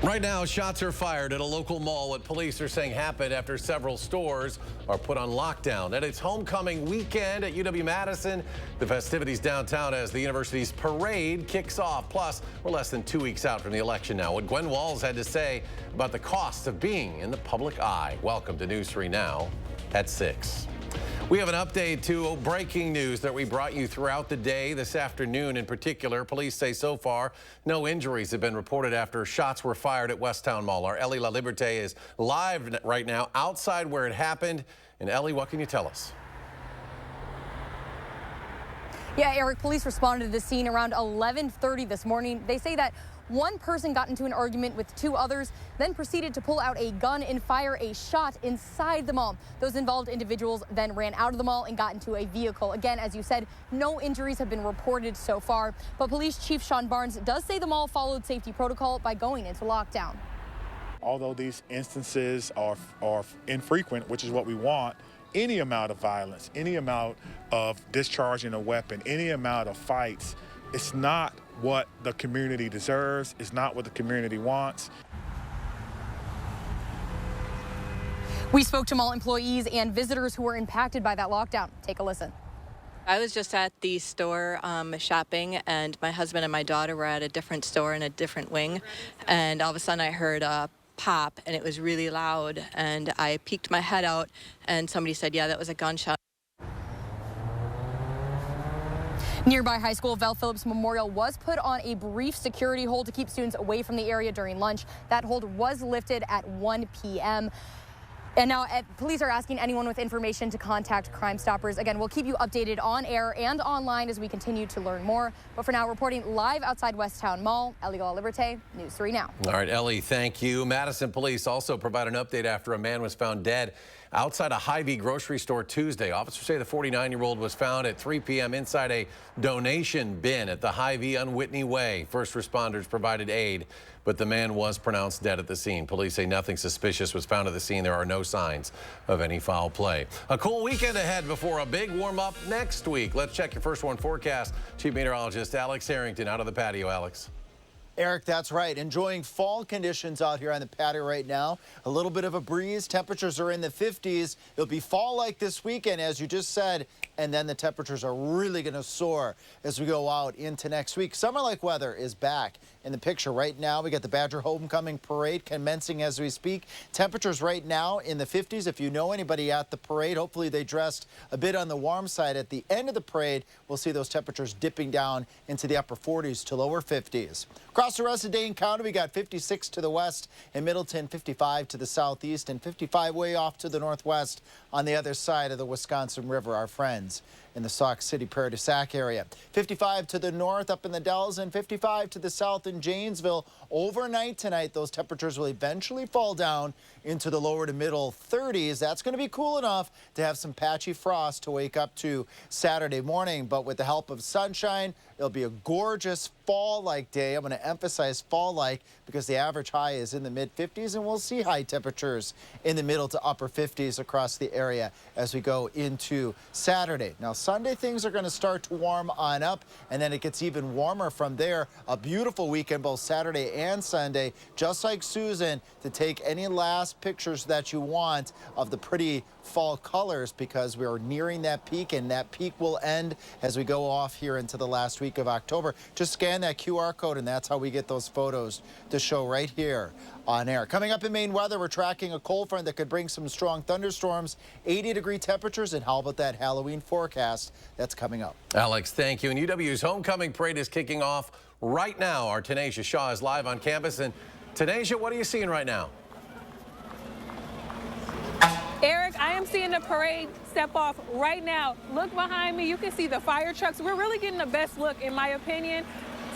Right now, shots are fired at a local mall. What police are saying happened after several stores are put on lockdown. And it's homecoming weekend at UW-Madison. The festivities downtown as the university's parade kicks off. Plus, we're less than 2 weeks out from the election now. What Gwen Walls had to say about the cost of being in the public eye. Welcome to News 3 Now at 6. We have an update to breaking news that we brought you throughout the day this afternoon. In particular, police say so far no injuries have been reported after shots were fired at Westtown Mall. Our Ellie La Liberté is live right now outside where it happened. And Ellie, what can you tell us? Yeah, Eric, police responded to the scene around 11:30 this morning. They say that one person got into an argument with two others, then proceeded to pull out a gun and fire a shot inside the mall. Those involved individuals then ran out of the mall and got into a vehicle. Again, as you said, no injuries have been reported so far. But Police Chief Sean Barnes does say the mall followed safety protocol by going into lockdown. Although these instances are infrequent, which is what we want, any amount of violence, any amount of discharging a weapon, any amount of fights, it's not what the community deserves. It's not what the community wants. We spoke to mall employees and visitors who were impacted by that lockdown. Take a listen. I was just at the store shopping, and my husband and my daughter were at a different store in a different wing, and all of a sudden I heard a pop, and it was really loud, and I peeked my head out, and somebody said, yeah, that was a gunshot. Nearby high school Val Phillips Memorial was put on a brief security hold to keep students away from the area during lunch. That hold was lifted at 1 p.m. And now police are asking anyone with information to contact Crime Stoppers. Again, we'll keep you updated on air and online as we continue to learn more. But for now, reporting live outside Westtown Mall, Ellie La Liberté, News 3 Now. All right, Ellie, thank you. Madison police also provide an update after a man was found dead outside a Hy-Vee grocery store Tuesday. Officers say the 49-year-old was found at 3 p.m. inside a donation bin at the Hy-Vee on Whitney Way. First responders provided aid, but the man was pronounced dead at the scene. Police say nothing suspicious was found at the scene. There are no signs of any foul play. A cool weekend ahead before a big warm-up next week. Let's check your first one forecast. Chief Meteorologist Alex Harrington out of the patio. Alex. Eric, that's right. Enjoying fall conditions out here on the patio right now. A little bit of a breeze. Temperatures are in the 50s. It'll be fall-like this weekend, as you just said, and then the temperatures are really going to soar as we go out into next week. Summer-like weather is back in the picture right now. We got the Badger Homecoming Parade commencing as we speak. Temperatures right now in the 50s. If you know anybody at the parade, hopefully they dressed a bit on the warm side. At the end of the parade, we'll see those temperatures dipping down into the upper 40s to lower 50s. Across the rest of Dane County, we got 56 to the west in Middleton, 55 to the southeast, and 55 way off to the northwest on the other side of the Wisconsin River, our friends in the Sauk City, Prairie du Sac area. 55 to the north up in the Dells and 55 to the south in Janesville. Overnight tonight, those temperatures will eventually fall down into the lower to middle 30s. That's going to be cool enough to have some patchy frost to wake up to Saturday morning. But with the help of sunshine, it'll be a gorgeous fall-like day. I'm going to emphasize fall-like because the average high is in the mid-50s, and we'll see high temperatures in the middle to upper 50s across the area as we go into Saturday. Now, Sunday, things are going to start to warm on up, and then it gets even warmer from there. A beautiful weekend, both Saturday and Sunday, just like Susan, to take any last pictures that you want of the pretty fall colors, because we're nearing that peak, and that peak will end as we go off here into the last week of October. Just scan that QR code, and that's how we get those photos to show right here on air. Coming up in Maine weather, we're tracking a cold front that could bring some strong thunderstorms, 80-degree temperatures, and how about that Halloween forecast that's coming up. Alex, thank you. And UW's homecoming parade is kicking off right now. Our Tanisha Shaw is live on campus. And Tanisha, what are you seeing right now? Eric, I am seeing the parade step off right now. Look behind me. You can see the fire trucks. We're really getting the best look, in my opinion.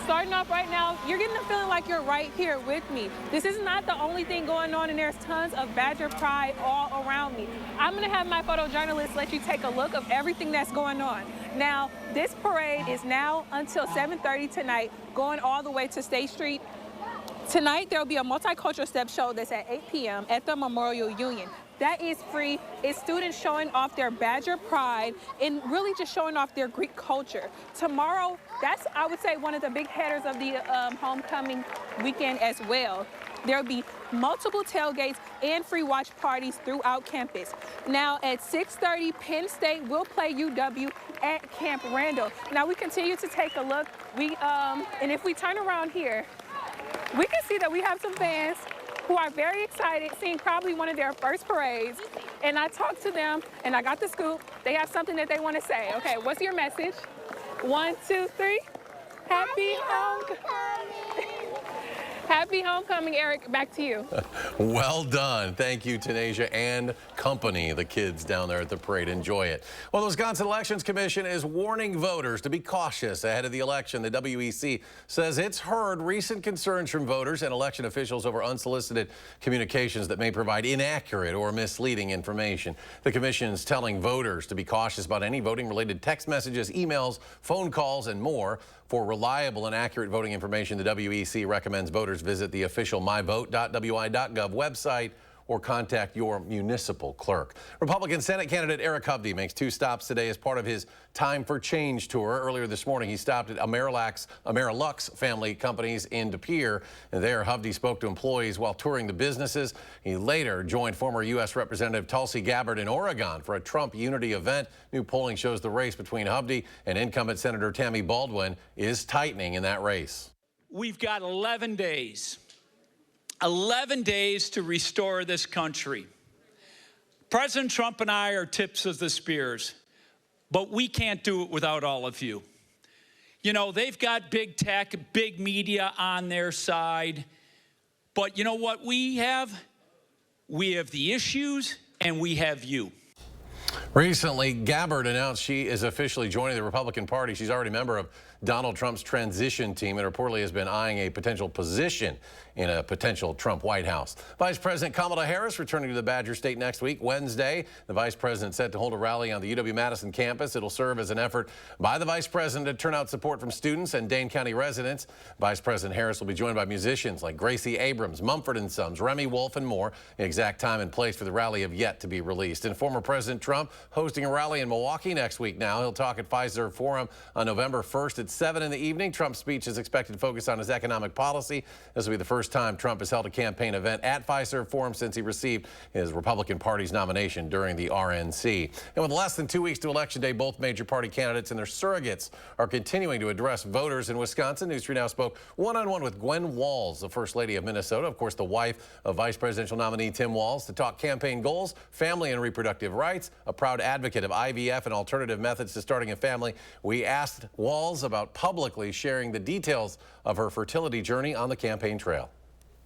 Starting off right now, you're getting the feeling like you're right here with me. This is not the only thing going on, and there's tons of Badger pride all around me. I'm going to have my photojournalist let you take a look of everything that's going on. Now, this parade is now until 7:30 tonight, going all the way to State Street. Tonight, there will be a multicultural step show that's at 8 p.m. at the Memorial Union. That is free. It's students showing off their Badger pride and really just showing off their Greek culture. Tomorrow, that's, I would say, one of the big headers of the homecoming weekend as well. There'll be multiple tailgates and free watch parties throughout campus. Now at 6:30, Penn State will play UW at Camp Randall. Now we continue to take a look. And if we turn around here, we can see that we have some fans who are very excited, seeing probably one of their first parades. And I talked to them, and I got the scoop. They have something that they want to say. Okay, what's your message? 1, 2, 3. Happy homecoming. Happy homecoming, Eric. Back to you. Well done. Thank you, Tanasia and company, the kids down there at the parade. Enjoy it. Well, the Wisconsin Elections Commission is warning voters to be cautious ahead of the election. The WEC says it's heard recent concerns from voters and election officials over unsolicited communications that may provide inaccurate or misleading information. The commission is telling voters to be cautious about any voting-related text messages, emails, phone calls, and more. For reliable and accurate voting information, the WEC recommends voters visit the official myvote.wi.gov website or contact your municipal clerk. Republican Senate candidate Eric Hovde makes 2 stops today as part of his Time for Change tour. Earlier this morning, he stopped at Amerilux family companies in De Pere. And there, Hovde spoke to employees while touring the businesses. He later joined former U.S. Representative Tulsi Gabbard in Oregon for a Trump unity event. New polling shows the race between Hovde and incumbent Senator Tammy Baldwin is tightening in that race. We've got 11 days. 11 days to restore this country. President Trump and I are tips of the spears, but we can't do it without all of you. You know, they've got big tech, big media on their side, but you know what we have? We have the issues and we have you. Recently, Gabbard announced she is officially joining the Republican Party. She's already a member of Donald Trump's transition team and reportedly has been eyeing a potential position in a potential Trump White House. Vice President Kamala Harris returning to the Badger State next week, Wednesday. The vice president set to hold a rally on the UW-Madison campus. It'll serve as an effort by the vice president to turn out support from students and Dane County residents. Vice President Harris will be joined by musicians like Gracie Abrams, Mumford & Sons, Remy Wolf, and more. The exact time and place for the rally have yet to be released. And former President Trump hosting a rally in Milwaukee next week now. He'll talk at Fiserv Forum on November 1st at 7 in the evening. Trump's speech is expected to focus on his economic policy. This will be the first time Trump has held a campaign event at Fiserv Forum since he received his Republican Party's nomination during the RNC. And with less than 2 weeks to Election Day, both major party candidates and their surrogates are continuing to address voters in Wisconsin. News 3 Now spoke one-on-one with Gwen Walz, the First Lady of Minnesota, of course, the wife of Vice Presidential nominee Tim Walz, to talk campaign goals, family and reproductive rights. A proud advocate of IVF and alternative methods to starting a family, we asked Walz about publicly sharing the details of her fertility journey on the campaign trail.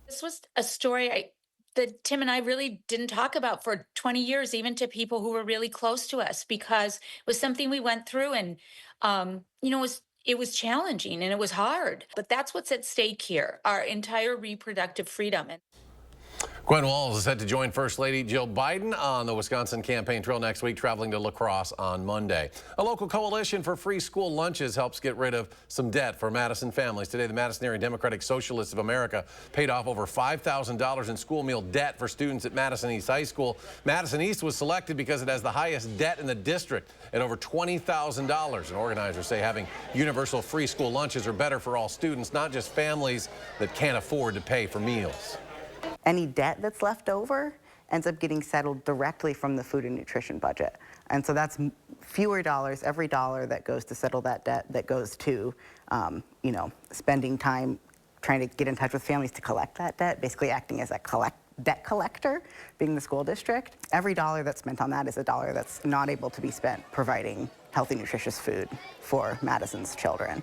This was a story that Tim and I really didn't talk about for 20 years, even to people who were really close to us, because it was something we went through and, it was challenging and it was hard. But that's what's at stake here, our entire reproductive freedom. Gwen Walz is set to join First Lady Jill Biden on the Wisconsin campaign trail next week, traveling to La Crosse on Monday. A local coalition for free school lunches helps get rid of some debt for Madison families. Today, the Madison Area Democratic Socialists of America paid off over $5,000 in school meal debt for students at Madison East High School. Madison East was selected because it has the highest debt in the district at over $20,000. And organizers say having universal free school lunches are better for all students, not just families that can't afford to pay for meals. Any debt that's left over ends up getting settled directly from the food and nutrition budget. And so that's fewer dollars, every dollar that goes to settle that debt, that goes to, spending time trying to get in touch with families to collect that debt, basically acting as a debt collector, being the school district. Every dollar that's spent on that is a dollar that's not able to be spent providing healthy, nutritious food for Madison's children.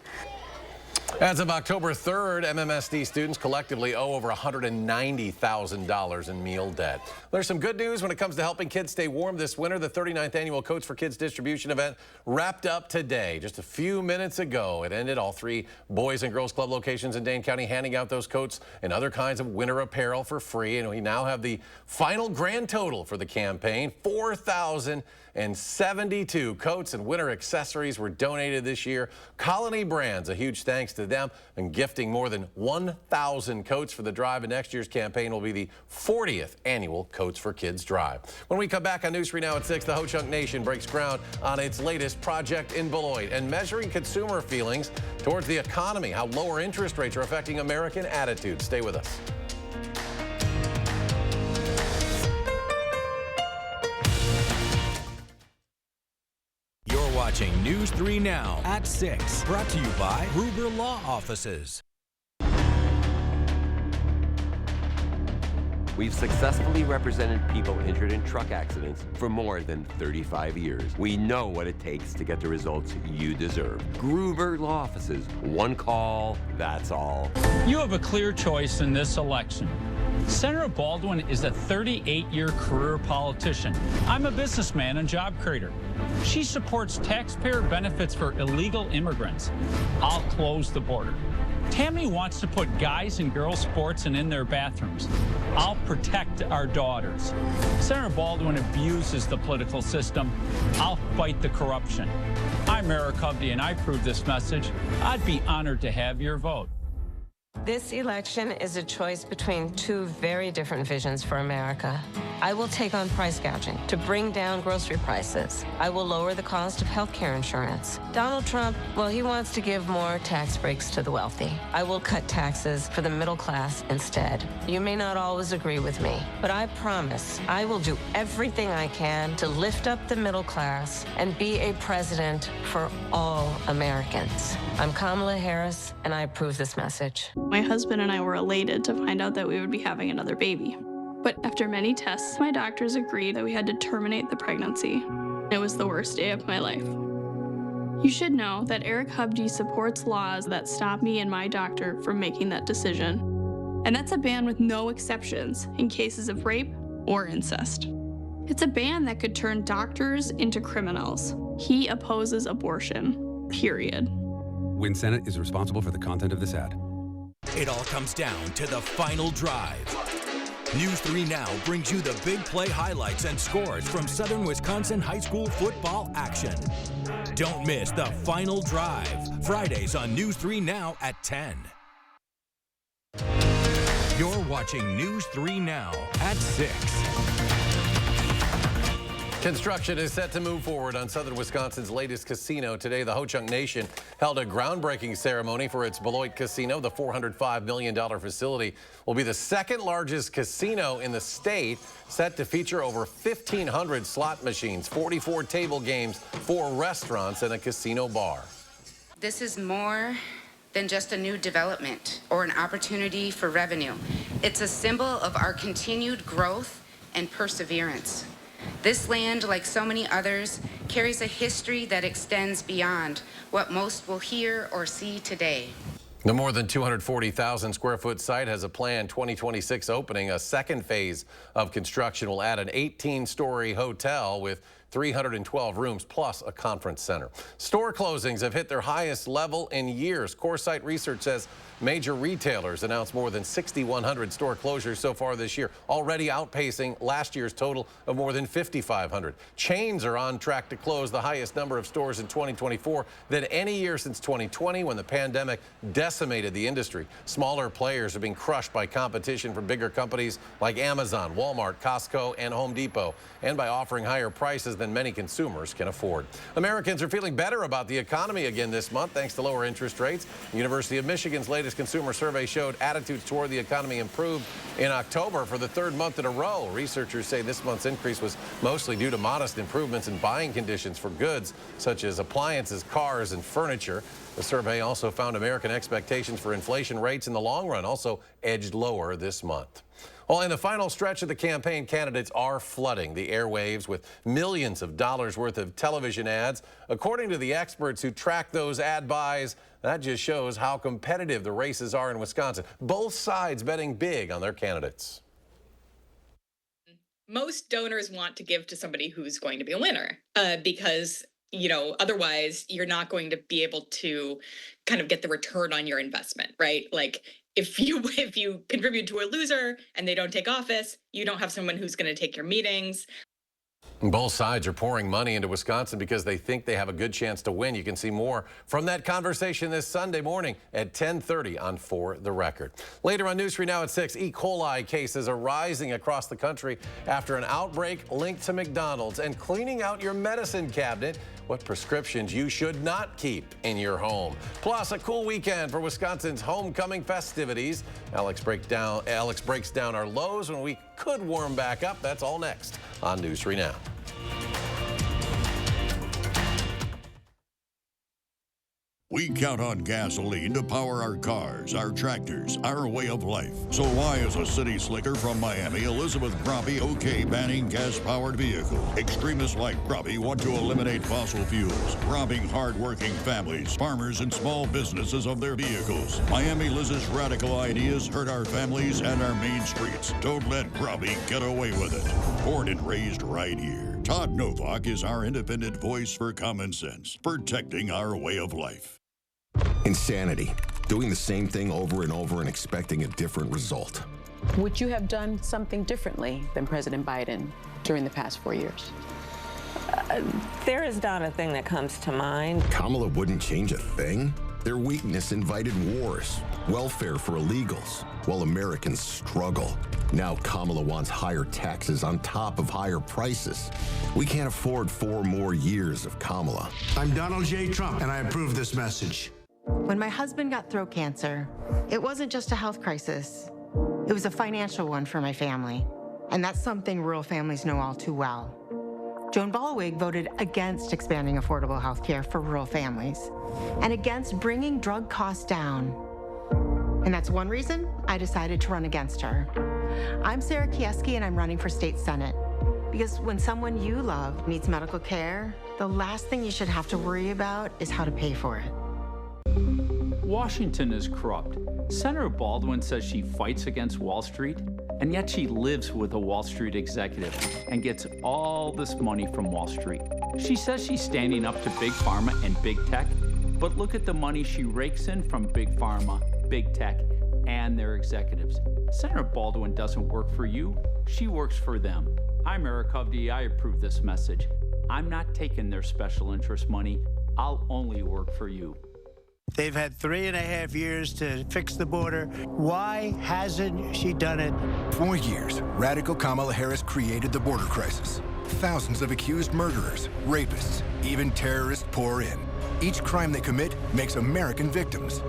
As of October 3rd, MMSD students collectively owe over $190,000 in meal debt. There's some good news when it comes to helping kids stay warm this winter. The 39th annual Coats for Kids distribution event wrapped up today. Just a few minutes ago, it ended. All 3 Boys and Girls Club locations in Dane County handing out those coats and other kinds of winter apparel for free. And we now have the final grand total for the campaign. 4,072 coats and winter accessories were donated this year. Colony Brands, a huge thanks to them, and gifting more than 1,000 coats for the drive. And next year's campaign will be the 40th annual Coats for Kids drive. When we come back on News 3 Now at 6, the Ho-Chunk Nation breaks ground on its latest project in Beloit and measuring consumer feelings towards the economy, how lower interest rates are affecting American attitudes. Stay with us. News 3 Now at 6. Brought to you by Gruber Law Offices. We've successfully represented people injured in truck accidents for more than 35 years. We know what it takes to get the results you deserve. Gruber Law Offices. One call, that's all. You have a clear choice in this election. Senator Baldwin is a 38-year career politician. I'm a businessman and job creator. She supports taxpayer benefits for illegal immigrants. I'll close the border. Tammy wants to put guys and girls sports in their bathrooms. I'll protect our daughters. Senator Baldwin abuses the political system. I'll fight the corruption. I'm Eric Hovde, and I approve this message. I'd be honored to have your vote. This election is a choice between two very different visions for America. I will take on price gouging to bring down grocery prices. I will lower the cost of health care insurance. Donald Trump, well, he wants to give more tax breaks to the wealthy. I will cut taxes for the middle class instead. You may not always agree with me, but I promise I will do everything I can to lift up the middle class and be a president for all Americans. I'm Kamala Harris, and I approve this message. My husband and I were elated to find out that we would be having another baby. But after many tests, my doctors agreed that we had to terminate the pregnancy. It was the worst day of my life. You should know that Eric Hovde supports laws that stop me and my doctor from making that decision. And that's a ban with no exceptions in cases of rape or incest. It's a ban that could turn doctors into criminals. He opposes abortion, period. WIN Senate is responsible for the content of this ad. It all comes down to the final drive. News 3 Now brings you the big play highlights and scores from Southern Wisconsin high school football action. Don't miss the final drive, Fridays on News 3 Now at 10. You're watching News 3 Now at 6. Construction is set to move forward on southern Wisconsin's latest casino. Today, the Ho-Chunk Nation held a groundbreaking ceremony for its Beloit Casino. The $405 million facility will be the second largest casino in the state, set to feature over 1,500 slot machines, 44 table games, 4 restaurants, and a casino bar. This is more than just a new development or an opportunity for revenue. It's a symbol of our continued growth and perseverance. This land, like so many others, carries a history that extends beyond what most will hear or see today. The more than 240,000 square foot site has a planned 2026 opening. A second phase of construction will add an 18-story hotel with 312 rooms plus a conference center. Store closings have hit their highest level in years. CoreSite research says major retailers announced more than 6,100 store closures so far this year, already outpacing last year's total of more than 5,500. Chains are on track to close the highest number of stores in 2024 than any year since 2020, when the pandemic decimated the industry. Smaller players are being crushed by competition from bigger companies like Amazon, Walmart, Costco, and Home Depot, and by offering higher prices than many consumers can afford. Americans are feeling better about the economy again this month thanks to lower interest rates. The University of Michigan's latest consumer survey showed attitudes toward the economy improved in October for the third month in a row. Researchers say this month's increase was mostly due to modest improvements in buying conditions for goods such as appliances, cars, and furniture. The survey also found American expectations for inflation rates in the long run also edged lower this month. Well, in the final stretch of the campaign, candidates are flooding the airwaves with millions of dollars worth of television ads. According to the experts who track those ad buys, that just shows how competitive the races are in Wisconsin. Both sides betting big on their candidates. Most donors want to give to somebody who's going to be a winner because, you know, otherwise you're not going to be able to kind of get the return on your investment, right? Like, if you contribute to a loser and they don't take office, you don't have someone who's going to take your meetings. Both sides are pouring money into Wisconsin because they think they have a good chance to win. You can see more from that conversation this Sunday morning at 10:30 on For the Record. Later on News 3 Now at 6, E. coli cases are rising across the country after an outbreak linked to McDonald's. And cleaning out your medicine cabinet, what prescriptions you should not keep in your home. Plus, a cool weekend for Wisconsin's homecoming festivities. Alex breaks down our lows when we could warm back up. That's all next on News 3 Now. We count on gasoline to power our cars, our tractors, our way of life. So why is a city slicker from Miami, Elizabeth Crappie, okay banning gas-powered vehicles? Extremists like Crappie want to eliminate fossil fuels, robbing hard-working families, farmers, and small businesses of their vehicles. Miami Liz's radical ideas hurt our families and our main streets. Don't let Crappie get away with it. Born and raised right here. Todd Novak is our independent voice for common sense, protecting our way of life. Insanity. Doing the same thing over and over and expecting a different result. Would you have done something differently than President Biden during the past 4 years? There is not a thing that comes to mind. Kamala wouldn't change a thing? Their weakness invited wars, welfare for illegals, while Americans struggle. Now Kamala wants higher taxes on top of higher prices. We can't afford 4 more years of Kamala. I'm Donald J. Trump, and I approve this message. When my husband got throat cancer, it wasn't just a health crisis. It was a financial one for my family. And that's something rural families know all too well. Joan Ballwig voted against expanding affordable health care for rural families and against bringing drug costs down. And that's one reason I decided to run against her. I'm Sarah Kieski, and I'm running for state senate. Because when someone you love needs medical care, the last thing you should have to worry about is how to pay for it. Washington is corrupt. Senator Baldwin says she fights against Wall Street, and yet she lives with a Wall Street executive and gets all this money from Wall Street. She says she's standing up to Big Pharma and Big Tech, but look at the money she rakes in from Big Pharma, Big Tech, and their executives. Senator Baldwin doesn't work for you, she works for them. I'm Eric Hovde, I approve this message. I'm not taking their special interest money, I'll only work for you. They've had 3.5 years to fix the border. Why hasn't she done it? 4 years, radical Kamala Harris created the border crisis. Thousands of accused murderers, rapists, even terrorists pour in. Each crime they commit makes American victims.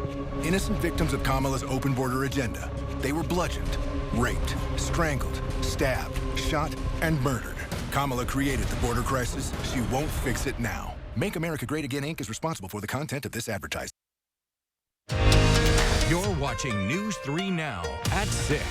Innocent victims of Kamala's open border agenda. They were bludgeoned, raped, strangled, stabbed, shot, and murdered. Kamala created the border crisis. She won't fix it now. Make America Great Again, Inc. is responsible for the content of this advertisement. You're watching News 3 Now at 6.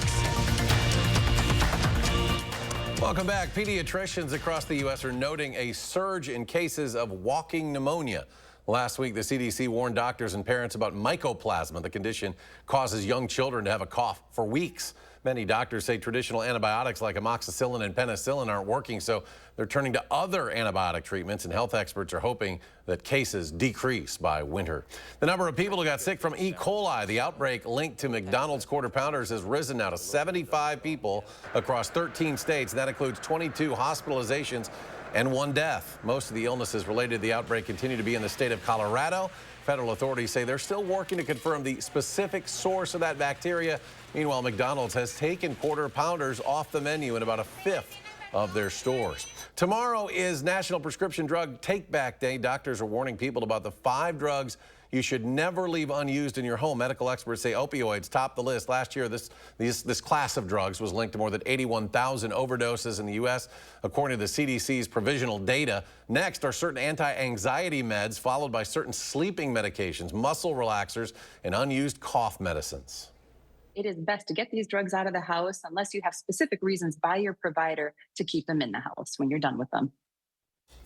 Welcome back. Pediatricians across the U.S. are noting a surge in cases of walking pneumonia. Last week, the CDC warned doctors and parents about mycoplasma. The condition causes young children to have a cough for weeks. Many doctors say traditional antibiotics like amoxicillin and penicillin aren't working, so they're turning to other antibiotic treatments, and health experts are hoping that cases decrease by winter. The number of people who got sick from E. coli, the outbreak linked to McDonald's Quarter Pounders, has risen now to 75 people across 13 states. That includes 22 hospitalizations and 1 death. Most of the illnesses related to the outbreak continue to be in the state of Colorado. Federal authorities say they're still working to confirm the specific source of that bacteria. Meanwhile, McDonald's has taken Quarter Pounders off the menu in about 1/5 of their stores. Tomorrow is National Prescription Drug Take-Back Day. Doctors are warning people about the 5 drugs you should never leave unused in your home. Medical experts say opioids top the list. Last year, this class of drugs was linked to more than 81,000 overdoses in the U.S., according to the CDC's provisional data. Next are certain anti-anxiety meds, followed by certain sleeping medications, muscle relaxers, and unused cough medicines. It is best to get these drugs out of the house unless you have specific reasons by your provider to keep them in the house when you're done with them.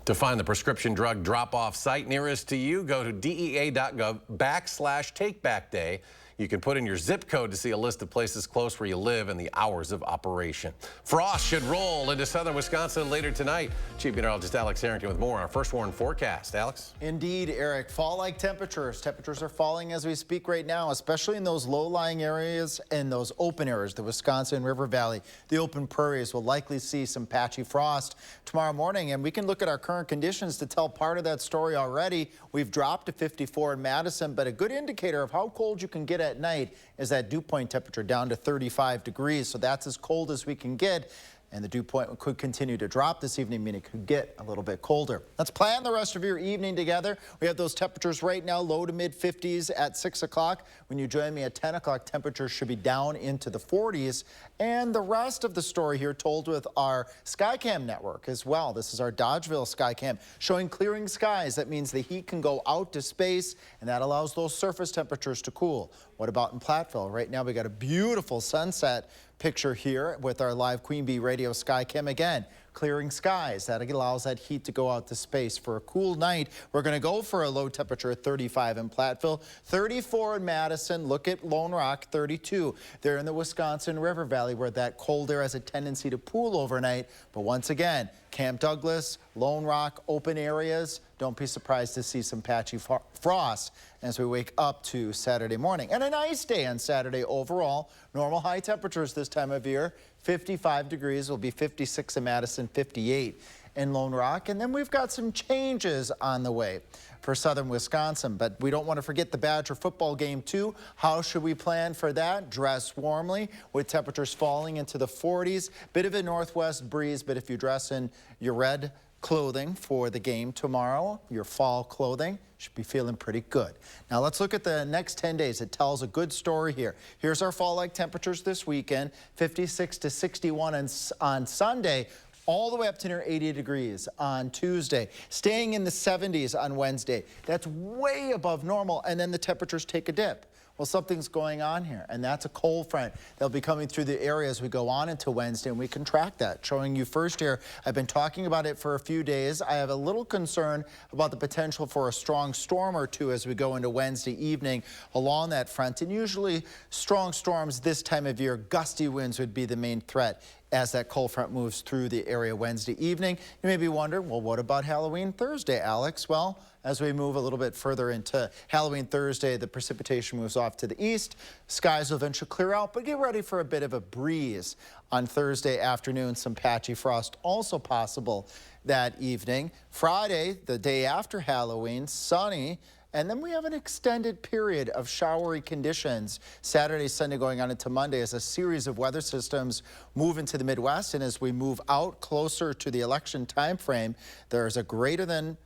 To find the prescription drug drop-off site nearest to you, go to dea.gov/takebackday. You can put in your zip code to see a list of places close where you live and the hours of operation. Frost should roll into southern Wisconsin later tonight. Chief Meteorologist Alex Harrington with more on our first warn forecast. Alex? Indeed, Eric. Fall-like temperatures. Temperatures are falling as we speak right now, especially in those low-lying areas and those open areas, the Wisconsin River Valley. The open prairies will likely see some patchy frost tomorrow morning, and we can look at our current conditions to tell part of that story already. We've dropped to 54 in Madison, but a good indicator of how cold you can get at night is that dew point temperature down to 35 degrees. So that's as cold as we can get. and the dew point could continue to drop this evening, meaning it could get a little bit colder. Let's plan the rest of your evening together. We have those temperatures right now, low to mid 50s at 6 o'clock. When you join me at 10 o'clock, temperatures should be down into the 40s. And the rest of the story here told with our Skycam network as well. This is our Dodgeville Skycam showing clearing skies. That means the heat can go out to space, and that allows those surface temperatures to cool. What about in Platteville? Right now we got a beautiful sunset picture here with our live Queen Bee Radio Skycam. Again, clearing skies. That allows that heat to go out to space. For a cool night, we're going to go for a low temperature of 35 in Platteville, 34 in Madison. Look at Lone Rock, 32. They're in the Wisconsin River Valley where that cold air has a tendency to pool overnight. But once again, Camp Douglas, Lone Rock, open areas. Don't be surprised to see some patchy frost as we wake up to Saturday morning. And a nice day on Saturday overall. Normal high temperatures this time of year. 55 degrees will be 56 in Madison, 58 in Lone Rock. And then we've got some changes on the way for southern Wisconsin. But we don't want to forget the Badger football game too. How should we plan for that? Dress warmly with temperatures falling into the 40s. Bit of a northwest breeze, but if you dress in your red clothing for the game tomorrow, your fall clothing, should be feeling pretty good. Now let's look at the next 10 days. It tells a good story here. Here's our fall-like temperatures this weekend, 56 to 61 on Sunday, all the way up to near 80 degrees on Tuesday, staying in the 70s on Wednesday. That's way above normal, and then the temperatures take a dip. Well, something's going on here, and that's a cold front. They'll be coming through the area as we go on into Wednesday, and we can track that. Showing you first here, I've been talking about it for a few days. I have a little concern about the potential for a strong storm or two as we go into Wednesday evening along that front. And usually strong storms this time of year, gusty winds would be the main threat as that cold front moves through the area Wednesday evening. You may be wondering, well, what about Halloween Thursday, Alex? Well, as we move a little bit further into Halloween Thursday, the precipitation moves off to the east. Skies will eventually clear out, but get ready for a bit of a breeze on Thursday afternoon. Some patchy frost also possible that evening. Friday, the day after Halloween, sunny. And then we have an extended period of showery conditions. Saturday, Sunday going on into Monday as a series of weather systems move into the Midwest. And as we move out closer to the election time frame, there's a greater than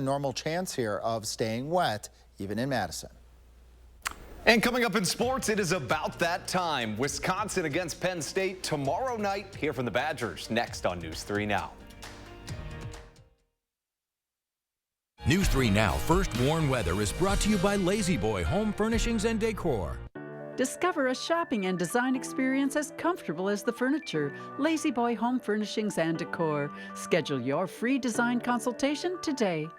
normal chance here of staying wet, even in Madison. And coming up in sports, it is about that time. Wisconsin against Penn State tomorrow night. Hear from the Badgers next on News 3 Now. News 3 Now First Warn Weather is brought to you by Lazy Boy Home Furnishings and Decor. Discover a shopping and design experience as comfortable as the furniture. Lazy Boy Home Furnishings and Decor. Schedule your free design consultation today.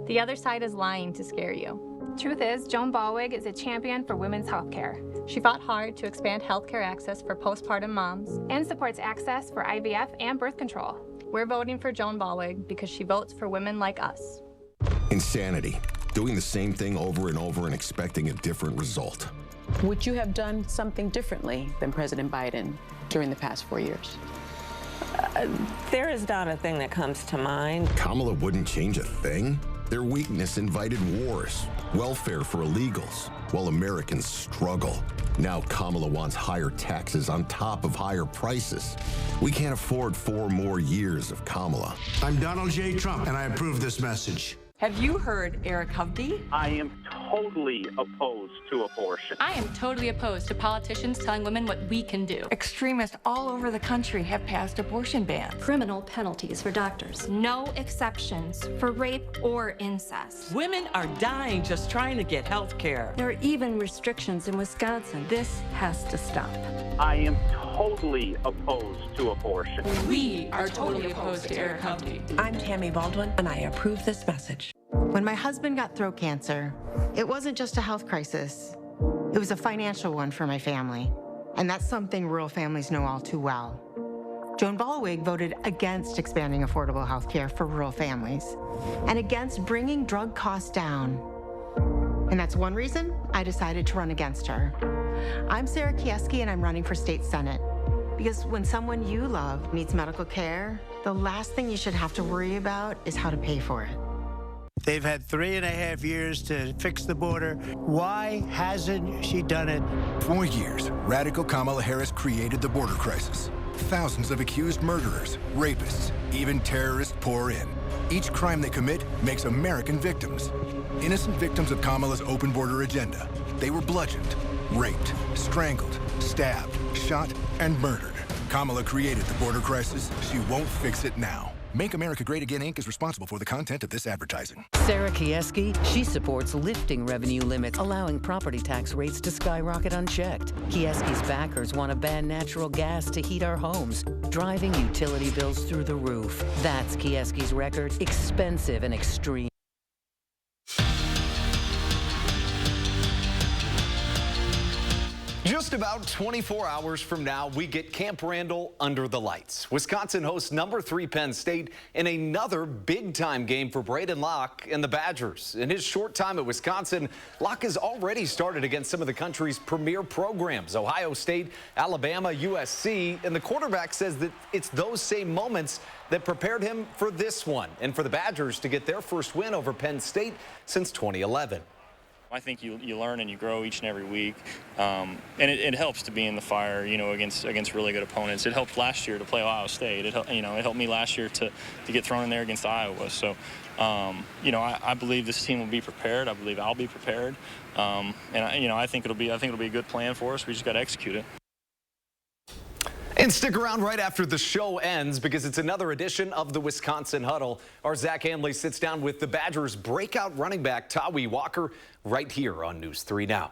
The other side is lying to scare you. Truth is, Joan Ballweg is a champion for women's health care. She fought hard to expand healthcare access for postpartum moms and supports access for IVF and birth control. We're voting for Joan Ballweg because she votes for women like us. Insanity. Doing the same thing over and over and expecting a different result. Would you have done something differently than President Biden during the past 4 years? There is not a thing that comes to mind. Kamala wouldn't change a thing? Their weakness invited wars, welfare for illegals, while Americans struggle. Now Kamala wants higher taxes on top of higher prices. We can't afford 4 more years of Kamala. I'm Donald J. Trump, and I approve this message. Have you heard Eric Hovde? I am totally opposed to abortion. I am totally opposed to politicians telling women what we can do. Extremists all over the country have passed abortion bans. Criminal penalties for doctors. No exceptions for rape or incest. Women are dying just trying to get health care. There are even restrictions in Wisconsin. This has to stop. I am totally opposed to abortion. We are totally opposed to Eric Hovde. I'm Tammy Baldwin, and I approve this message. When my husband got throat cancer, it wasn't just a health crisis. It was a financial one for my family. And that's something rural families know all too well. Joan Ballweg voted against expanding affordable health care for rural families and against bringing drug costs down. And that's one reason I decided to run against her. I'm Sarah Kieski, and I'm running for state senate. Because when someone you love needs medical care, the last thing you should have to worry about is how to pay for it. They've had 3.5 years to fix the border. Why hasn't she done it? For years, radical Kamala Harris created the border crisis. Thousands of accused murderers, rapists, even terrorists pour in. Each crime they commit makes American victims. Innocent victims of Kamala's open border agenda. They were bludgeoned, raped, strangled, stabbed, shot, and murdered. Kamala created the border crisis. She won't fix it now. Make America Great Again, Inc. is responsible for the content of this advertising. Sarah Kieski, she supports lifting revenue limits, allowing property tax rates to skyrocket unchecked. Kieski's backers want to ban natural gas to heat our homes, driving utility bills through the roof. That's Kieski's record, expensive and extreme. Just about 24 hours from now, we get Camp Randall under the lights. Wisconsin hosts #3 Penn State in another big-time game for Braden Locke and the Badgers. In his short time at Wisconsin, Locke has already started against some of the country's premier programs, Ohio State, Alabama, USC, and the quarterback says that it's those same moments that prepared him for this one and for the Badgers to get their first win over Penn State since 2011. I think you learn and you grow each and every week, and it helps to be in the fire, you know, against really good opponents. It helped last year to play Ohio State. It helped me last year to get thrown in there against Iowa. So, I believe this team will be prepared. I believe I'll be prepared, and I think it'll be a good plan for us. We just got to execute it. And stick around right after the show ends because it's another edition of the Wisconsin Huddle. Our Zach Hanley sits down with the Badgers' breakout running back, Tawi Walker, right here on News 3 Now.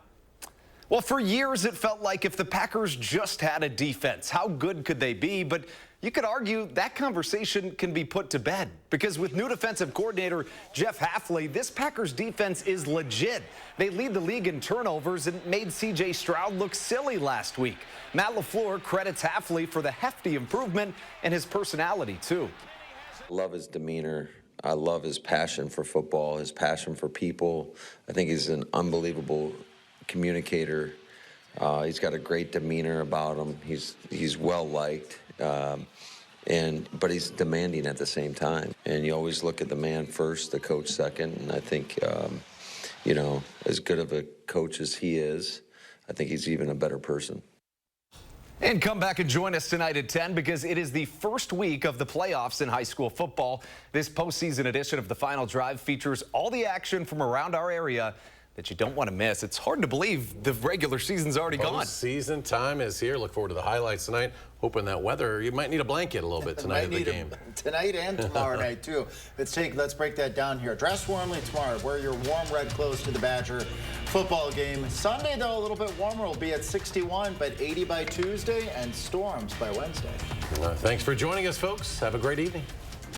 Well, for years it felt like if the Packers just had a defense, how good could they be? But you could argue that conversation can be put to bed because with new defensive coordinator Jeff Hafley, this Packers defense is legit. They lead the league in turnovers and made C.J. Stroud look silly last week. Matt LaFleur credits Hafley for the hefty improvement and his personality, too. Love his demeanor. I love his passion for football, his passion for people. I think he's an unbelievable communicator. He's got a great demeanor about him. He's well liked, but he's demanding at the same time. And you always look at the man first, the coach second. And I think, as good of a coach as he is, I think he's even a better person. And come back and join us tonight at 10 because it is the first week of the playoffs in high school football. This postseason edition of The Final Drive features all the action from around our area that you don't want to miss. It's hard to believe the regular season's already gone. Season time is here. Look forward to the highlights tonight. Hoping that weather, you might need a blanket a little bit tonight at the game. Tonight and tomorrow night, too. Let's break that down here. Dress warmly tomorrow. Wear your warm red clothes to the Badger football game. Sunday, though, a little bit warmer. Will be at 61, but 80 by Tuesday and storms by Wednesday. Thanks for joining us, folks. Have a great evening.